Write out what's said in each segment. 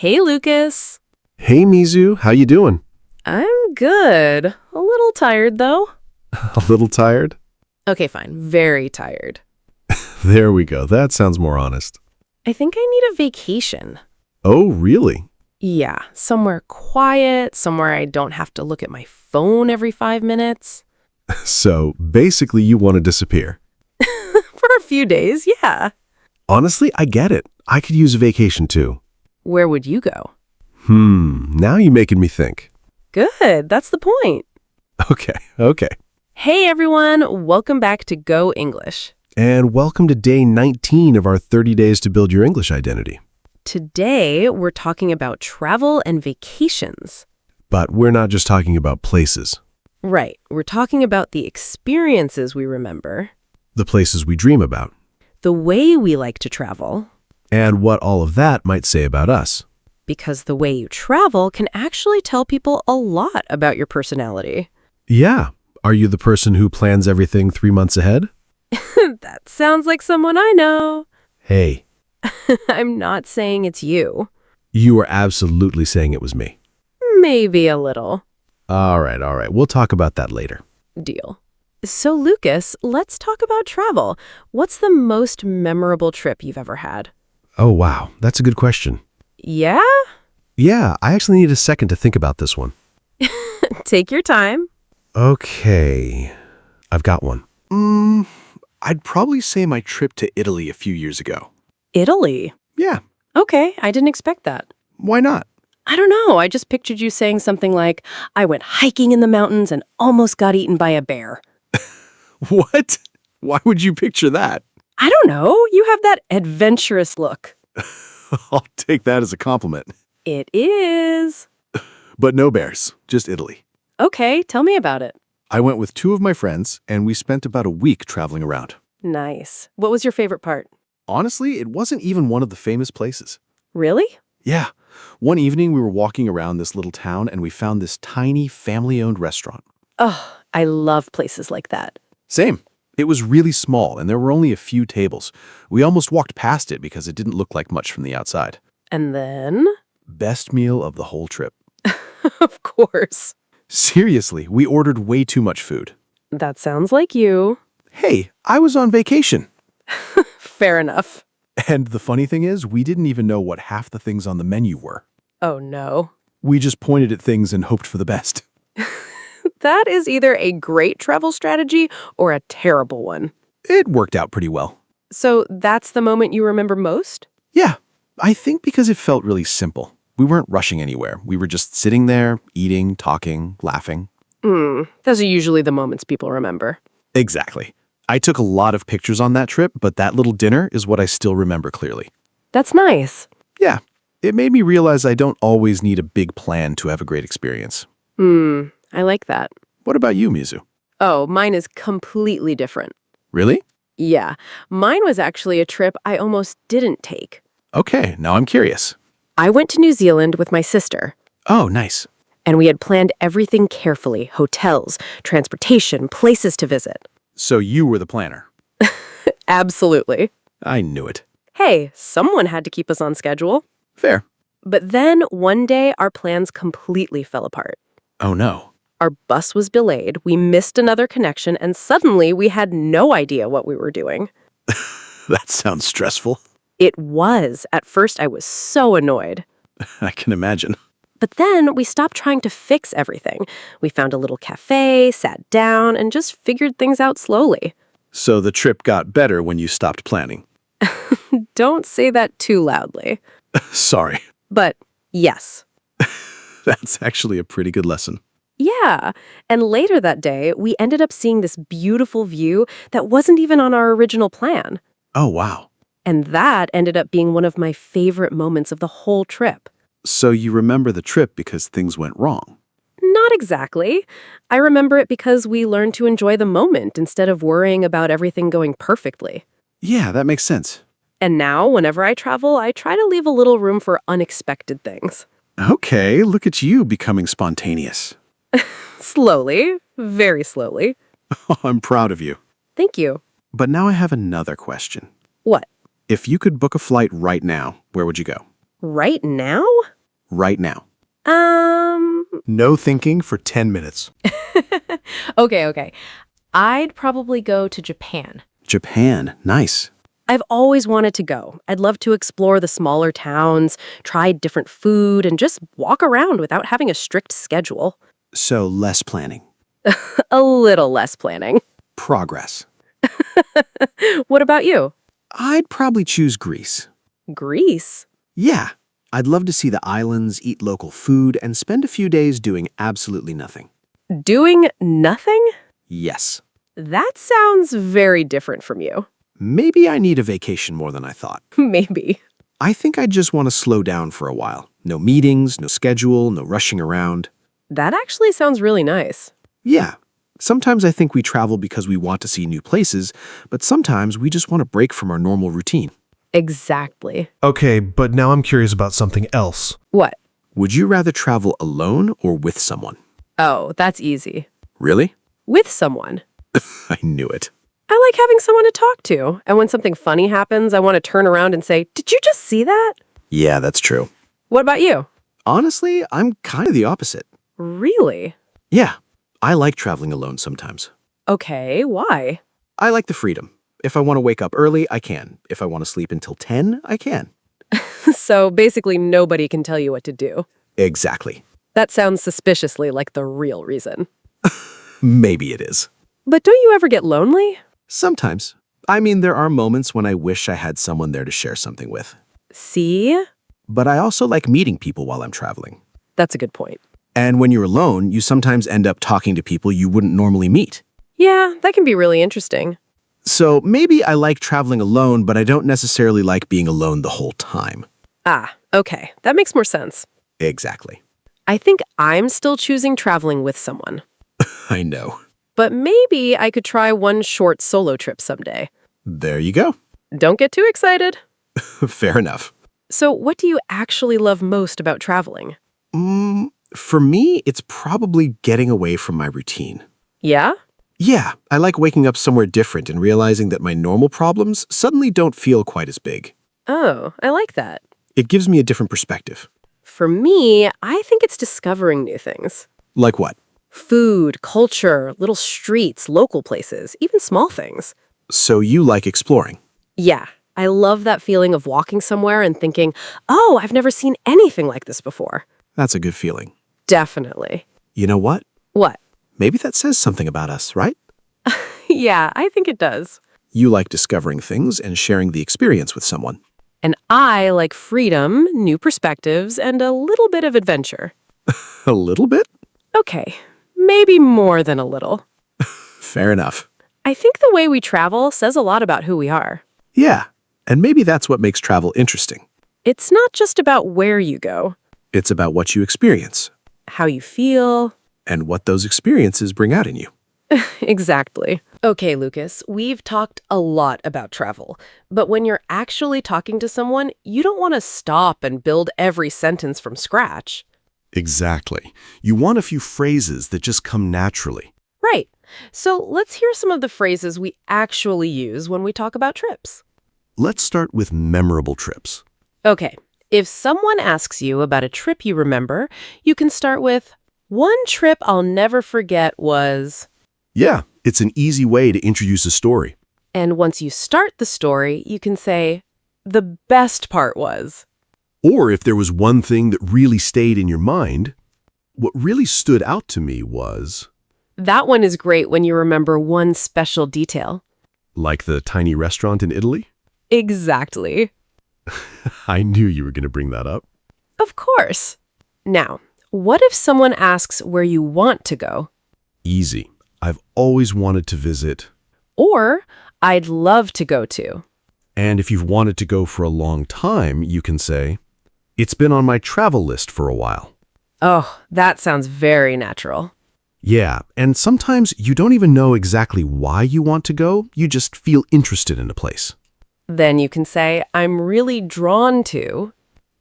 Hey, Lucas. Hey, Mizu, how you doing? I'm good. A little tired, though. A little tired? Okay, fine. Very tired. There we go. That sounds more honest. I think I need a vacation. Oh, really? Yeah, somewhere quiet, somewhere I don't have to look at my phone every 5 minutes. So, basically you want to disappear. For a few days, yeah. Honestly, I get it. I could use a vacation too. Where would you go? Now you're making me think. Good, that's the point. Okay. Hey, everyone. Welcome back to Go English. And welcome to day 19 of our 30 Days to Build Your English Identity. Today, we're talking about travel and vacations. But we're not just talking about places. Right, we're talking about the experiences we remember, The places we dream about. the way we like to travel, And what all of that might say about us. because the way you travel can actually tell people a lot about your personality. Yeah. Are you the person who plans everything 3 months ahead? That sounds like someone I know. Hey, I'm not saying it's you. you are absolutely saying it was me. Maybe a little. All right. We'll talk about that later. Deal. So, Lucas, let's talk about travel. What's the most memorable trip you've ever had? Oh, wow. That's a good question. Yeah? Yeah, I actually need a second to think about this one. Take your time. Okay. I've got one. I'd probably say my trip to Italy a few years ago. Italy. Yeah, Okay, I didn't expect that. why not? I don't know. I just pictured you saying something like, I went hiking in the mountains and almost got eaten by a bear. What? Why would you picture that? I don't know. You have that adventurous look. I'll take that as a compliment. It is. But no bears, just Italy. Okay, tell me about it. I went with 2 of my friends, and we spent about a week traveling around. Nice. What was your favorite part? Honestly, it wasn't even one of the famous places. Really? Yeah. One evening, we were walking around this little town, and we found this tiny family-owned restaurant. Oh, I love places like that. Same. It was really small, and there were only a few tables. We almost walked past it because it didn't look like much from the outside. And then? Best meal of the whole trip. Of course. Seriously, we ordered way too much food. That sounds like you. Hey, I was on vacation. Fair enough. And the funny thing is, we didn't even know what half the things on the menu were. Oh no. We just pointed at things and hoped for the best. That is either a great travel strategy or a terrible one. It worked out pretty well. So that's the moment you remember most? Yeah, I think because it felt really simple. We weren't rushing anywhere. We were just sitting there, eating, talking, laughing. Those are usually the moments people remember. Exactly. I took a lot of pictures on that trip, but that little dinner is what I still remember clearly. That's nice. Yeah, it made me realize I don't always need a big plan to have a great experience. I like that. What about you, Mizu? Oh, mine is completely different. Really? Yeah, mine was actually a trip I almost didn't take. Okay, now I'm curious. I went to New Zealand with my sister, Oh, nice. and we had planned everything carefully: hotels, transportation, places to visit. So you were the planner. Absolutely. I knew it. Hey, someone had to keep us on schedule. Fair. But then one day our plans completely fell apart. Oh, no. Our bus was delayed, we missed another connection, and suddenly we had no idea what we were doing. That sounds stressful. It was. At first, I was so annoyed. I can imagine. But then we stopped trying to fix everything. We found a little cafe, sat down, and just figured things out slowly. So the trip got better when you stopped planning. Don't say that too loudly. Sorry. But yes. That's actually a pretty good lesson. Yeah. And later that day, we ended up seeing this beautiful view that wasn't even on our original plan. Oh, wow. And that ended up being one of my favorite moments of the whole trip. So you remember the trip because things went wrong. Not exactly. I remember it because we learned to enjoy the moment instead of worrying about everything going perfectly. Yeah, that makes sense. And now, whenever I travel, I try to leave a little room for unexpected things. Okay, look at you becoming spontaneous. Slowly, very slowly. I'm proud of you. Thank you. But now I have another question. What? If you could book a flight right now, where would you go? Right now? Right now. No thinking for 10 minutes. Okay. I'd probably go to Japan. Japan. Nice. I've always wanted to go. I'd love to explore the smaller towns, try different food, and just walk around without having a strict schedule. So less planning. A little less planning. Progress. What about you? I'd probably choose Greece. Greece? Yeah. I'd love to see the islands, eat local food, and spend a few days doing absolutely nothing. Doing nothing? Yes. That sounds very different from you. Maybe I need a vacation more than I thought. Maybe. I think I just want to slow down for a while. No meetings, no schedule, no rushing around. That actually sounds really nice. Yeah. Sometimes I think we travel because we want to see new places, but sometimes we just want to break from our normal routine. Exactly. Okay, but now I'm curious about something else. What? Would you rather travel alone or with someone? Oh, that's easy. Really? With someone. I knew it. I like having someone to talk to. And when something funny happens, I want to turn around and say, "Did you just see that?" Yeah, that's true. What about you? Honestly, I'm kind of the opposite. Really? Yeah, I like traveling alone sometimes. Okay, why? I like the freedom. If I want to wake up early, I can. If I want to sleep until 10, I can. So basically nobody can tell you what to do. Exactly. That sounds suspiciously like the real reason. Maybe it is. But don't you ever get lonely? Sometimes. I mean, there are moments when I wish I had someone there to share something with. See? But I also like meeting people while I'm traveling. That's a good point. And when you're alone, you sometimes end up talking to people you wouldn't normally meet. Yeah, that can be really interesting. So maybe I like traveling alone, but I don't necessarily like being alone the whole time. Ah, okay. That makes more sense. Exactly. I think I'm still choosing traveling with someone. I know. But maybe I could try one short solo trip someday. There you go. Don't get too excited. Fair enough. So what do you actually love most about traveling? For me, it's probably getting away from my routine. Yeah? Yeah, I like waking up somewhere different and realizing that my normal problems suddenly don't feel quite as big. Oh, I like that. It gives me a different perspective. For me, I think it's discovering new things. Like what? Food, culture, little streets, local places, even small things. So you like exploring. Yeah, I love that feeling of walking somewhere and thinking, oh, I've never seen anything like this before. That's a good feeling. Definitely. You know what? What? Maybe that says something about us, right? Yeah, I think it does. You like discovering things and sharing the experience with someone. And I like freedom, new perspectives, and a little bit of adventure. A little bit? Okay, maybe more than a little. Fair enough. I think the way we travel says a lot about who we are. Yeah, and maybe that's what makes travel interesting. It's not just about where you go, It's about what you experience how you feel. and what those experiences bring out in you. Exactly. Okay, Lucas, we've talked a lot about travel, but when you're actually talking to someone, you don't want to stop and build every sentence from scratch. Exactly. You want a few phrases that just come naturally. Right. So let's hear some of the phrases we actually use when we talk about trips. Let's start with memorable trips. Okay, if someone asks you about a trip you remember, you can start with, "One trip I'll never forget was..." Yeah, it's an easy way to introduce a story. And once you start the story, you can say, "The best part was..." Or if there was one thing that really stayed in your mind, what really stood out to me was, That one is great when you remember one special detail. like the tiny restaurant in Italy. Exactly. I knew you were going to bring that up. Of course. Now, what if someone asks where you want to go? Easy. I've always wanted to visit. Or, "I'd love to go to." And if you've wanted to go for a long time, you can say, it's been on my travel list for a while. Oh, that sounds very natural. Yeah, and sometimes you don't even know exactly why you want to go, you just feel interested in a place. Then you can say, "I'm really drawn to..."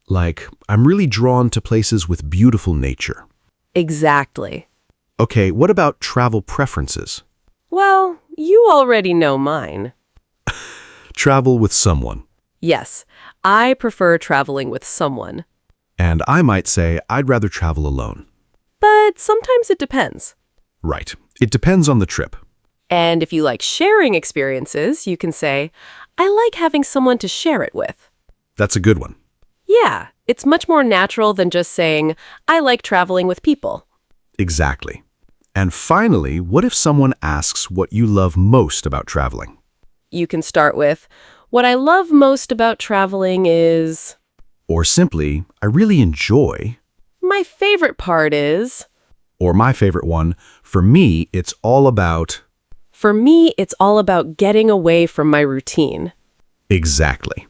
Like, I'm really drawn to places with beautiful nature. Exactly. Okay, what about travel preferences? Well, you already know mine. Travel with someone. Yes, I prefer traveling with someone. And I might say I'd rather travel alone. But sometimes it depends. Right. It depends on the trip. And if you like sharing experiences, you can say, I like having someone to share it with. That's a good one. Yeah, it's much more natural than just saying, I like traveling with people. Exactly. And finally, what if someone asks what you love most about traveling? You can start with, what I love most about traveling is... Or simply, I really enjoy. My favorite part is... Or my favorite one, for me, it's all about... For me, it's all about getting away from my routine. Exactly.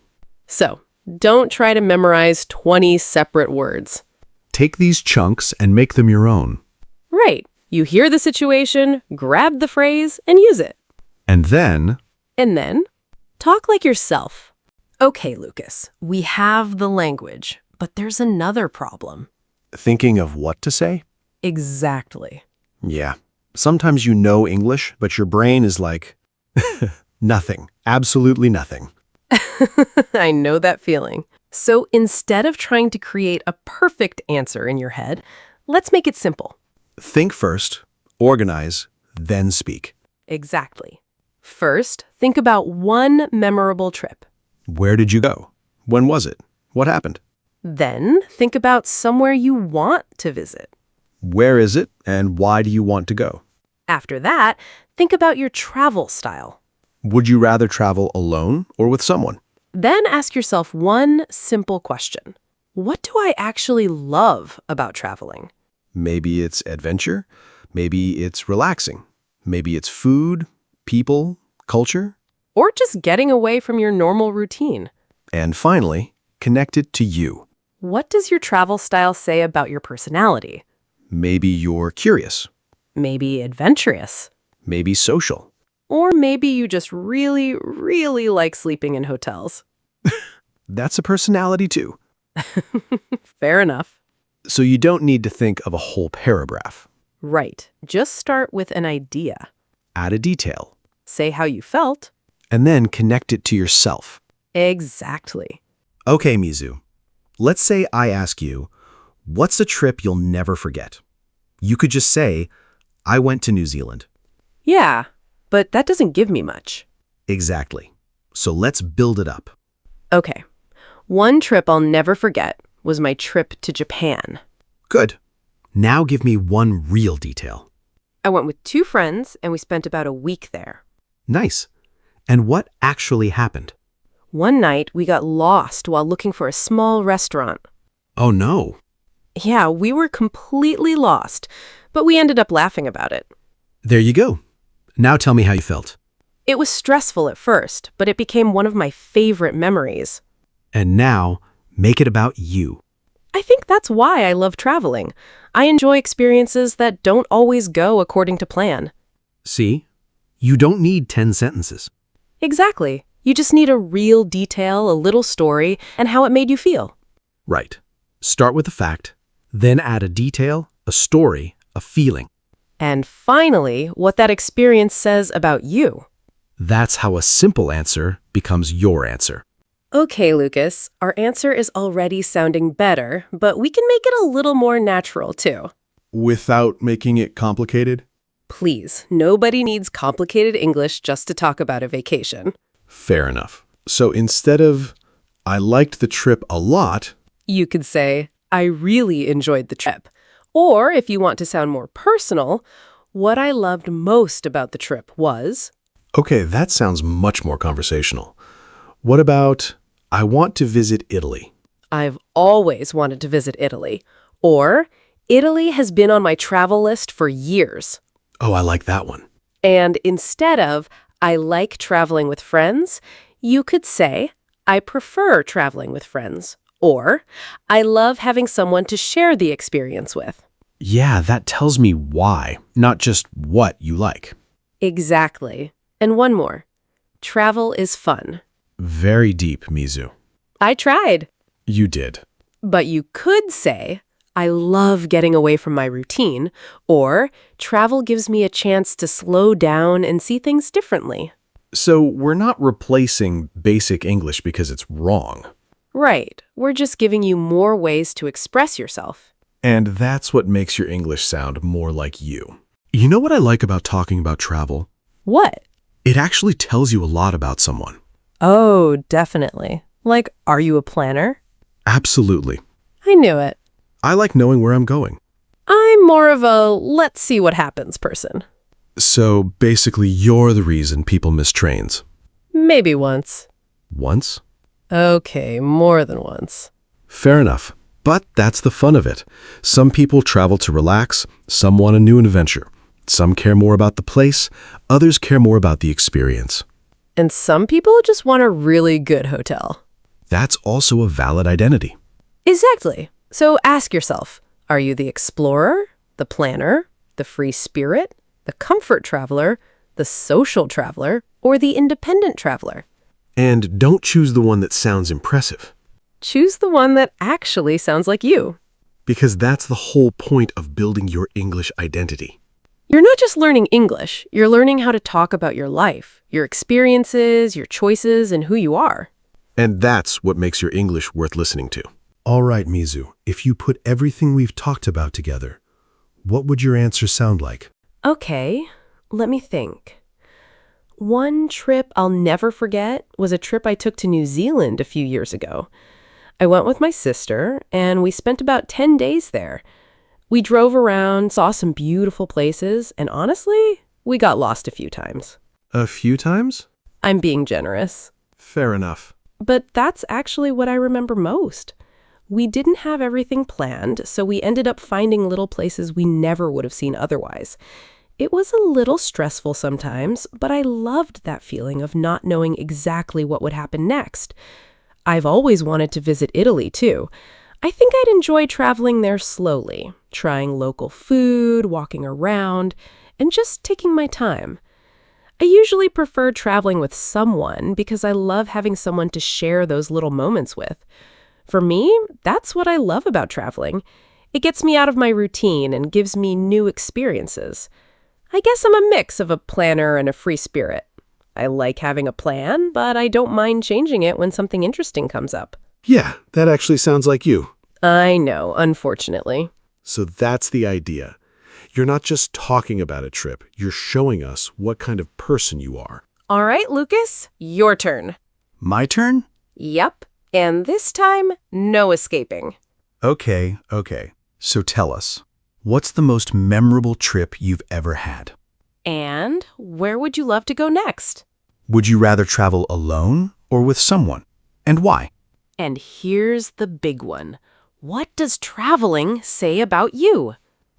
So, don't try to memorize 20 separate words. Take these chunks and make them your own. Right. You hear the situation, grab the phrase, and use it. And then... And then, talk like yourself. Okay, Lucas, we have the language, but there's another problem. Thinking of what to say? Exactly. Yeah. Sometimes you know English, but your brain is like, nothing. Absolutely nothing. I know that feeling. So instead of trying to create a perfect answer in your head, let's make it simple. Think first, organize, then speak. Exactly. First, think about one memorable trip. Where did you go? When was it? What happened? Then, think about somewhere you want to visit. Where is it, and why do you want to go? After that, think about your travel style. Would you rather travel alone or with someone? Then ask yourself one simple question. What do I actually love about traveling? Maybe it's adventure. Maybe it's relaxing. Maybe it's food, people, culture. Or just getting away from your normal routine. And finally, connect it to you. What does your travel style say about your personality? Maybe you're curious. Maybe adventurous. Maybe social. Or maybe you just really, really like sleeping in hotels. That's a personality too. Fair enough. So you don't need to think of a whole paragraph. Right. Just start with an idea. Add a detail. Say how you felt. And then connect it to yourself. Exactly. Okay, Mizu. Let's say I ask you, what's a trip you'll never forget? You could just say, I went to New Zealand. Yeah, but that doesn't give me much. Exactly. So let's build it up. Okay. One trip I'll never forget was my trip to Japan. Good. Now give me one real detail. I went with 2 friends and we spent about a week there. Nice. And what actually happened? One night, we got lost while looking for a small restaurant. Oh no. Yeah, we were completely lost, but we ended up laughing about it. There you go. Now tell me how you felt. It was stressful at first, but it became one of my favorite memories. And now, make it about you. I think that's why I love traveling. I enjoy experiences that don't always go according to plan. See? You don't need 10 sentences. Exactly. You just need a real detail, a little story, and how it made you feel. Right. Start with a fact, then add a detail, a story, a feeling. And finally, what that experience says about you. That's how a simple answer becomes your answer. Okay, Lucas, our answer is already sounding better, but we can make it a little more natural, too. Without making it complicated? Please, nobody needs complicated English just to talk about a vacation. Fair enough. So instead of, I liked the trip a lot, You could say, I really enjoyed the trip. Or, if you want to sound more personal, what I loved most about the trip was... okay, that sounds much more conversational. What about, I want to visit Italy? I've always wanted to visit Italy. Or, Italy has been on my travel list for years. Oh, I like that one. And instead of, I like traveling with friends, you could say, I prefer traveling with friends. Or, I love having someone to share the experience with. Yeah, that tells me why, not just what you like. Exactly. And one more. Travel is fun. Very deep, Mizu. I tried. You did. But you could say, I love getting away from my routine, or travel gives me a chance to slow down and see things differently. So we're not replacing basic English because it's wrong. Right. We're just giving you more ways to express yourself. And that's what makes your English sound more like you. You know what I like about talking about travel? What? It actually tells you a lot about someone. Oh, definitely. Like, are you a planner? Absolutely. I knew it. I like knowing where I'm going. I'm more of a let's see what happens person. So basically, you're the reason people miss trains. Maybe once. Once? Okay, more than once. Fair enough. But that's the fun of it. Some people travel to relax, some want a new adventure. Some care more about the place, others care more about the experience. And some people just want a really good hotel. That's also a valid identity. Exactly. So ask yourself, are you the explorer, the planner, the free spirit, the comfort traveler, the social traveler, or the independent traveler? And don't choose the one that sounds impressive, Choose the one that actually sounds like you. because that's the whole point of building your English identity. You're not just learning English, you're learning how to talk about your life, your experiences, your choices, and who you are. And that's what makes your English worth listening to. All right, Mizu, if you put everything we've talked about together, what would your answer sound like? Okay, let me think. One trip I'll never forget was a trip I took to New Zealand a few years ago. I went with my sister, and we spent about 10 days there. We drove around, saw some beautiful places, and honestly, we got lost a few times. A few times? I'm being generous. Fair enough. But that's actually what I remember most. We didn't have everything planned, so we ended up finding little places we never would have seen otherwise. It was a little stressful sometimes, but I loved that feeling of not knowing exactly what would happen next. I've always wanted to visit Italy, too. I think I'd enjoy traveling there slowly, trying local food, walking around, and just taking my time. I usually prefer traveling with someone because I love having someone to share those little moments with. For me, that's what I love about traveling. It gets me out of my routine and gives me new experiences. I guess I'm a mix of a planner and a free spirit. I like having a plan, but I don't mind changing it when something interesting comes up. Yeah, that actually sounds like you. I know, unfortunately. So that's the idea. You're not just talking about a trip, you're showing us what kind of person you are. All right, Lucas, your turn. My turn? Yep, and this time, no escaping. Okay. So tell us, what's the most memorable trip you've ever had? And where would you love to go next? Would you rather travel alone or with someone? And why? And here's the big one. What does traveling say about you?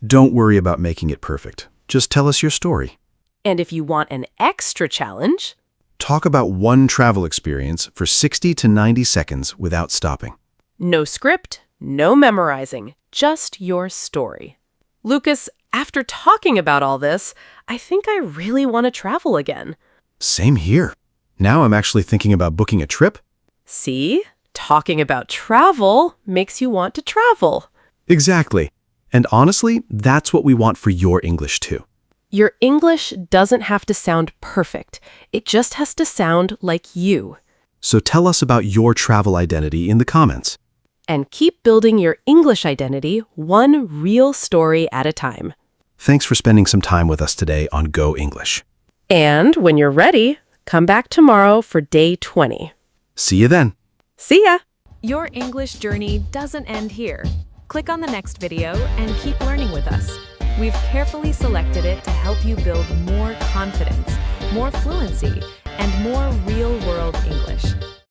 Don't worry about making it perfect. Just tell us your story. And if you want an extra challenge, Talk about one travel experience for 60 to 90 seconds without stopping. no script, no memorizing, just your story. Lucas, after talking about all this, I think I really want to travel again. Same here. Now I'm actually thinking about booking a trip. See? Talking about travel makes you want to travel. Exactly. And honestly, that's what we want for your English too. Your English doesn't have to sound perfect. It just has to sound like you. So tell us about your travel identity in the comments. And keep building your English identity one real story at a time. Thanks for spending some time with us today on Go English. And when you're ready, come back tomorrow for day 20. See you then. See ya! Your English journey doesn't end here. Click on the next video and keep learning with us. We've carefully selected it to help you build more confidence, more fluency, and more real-world English.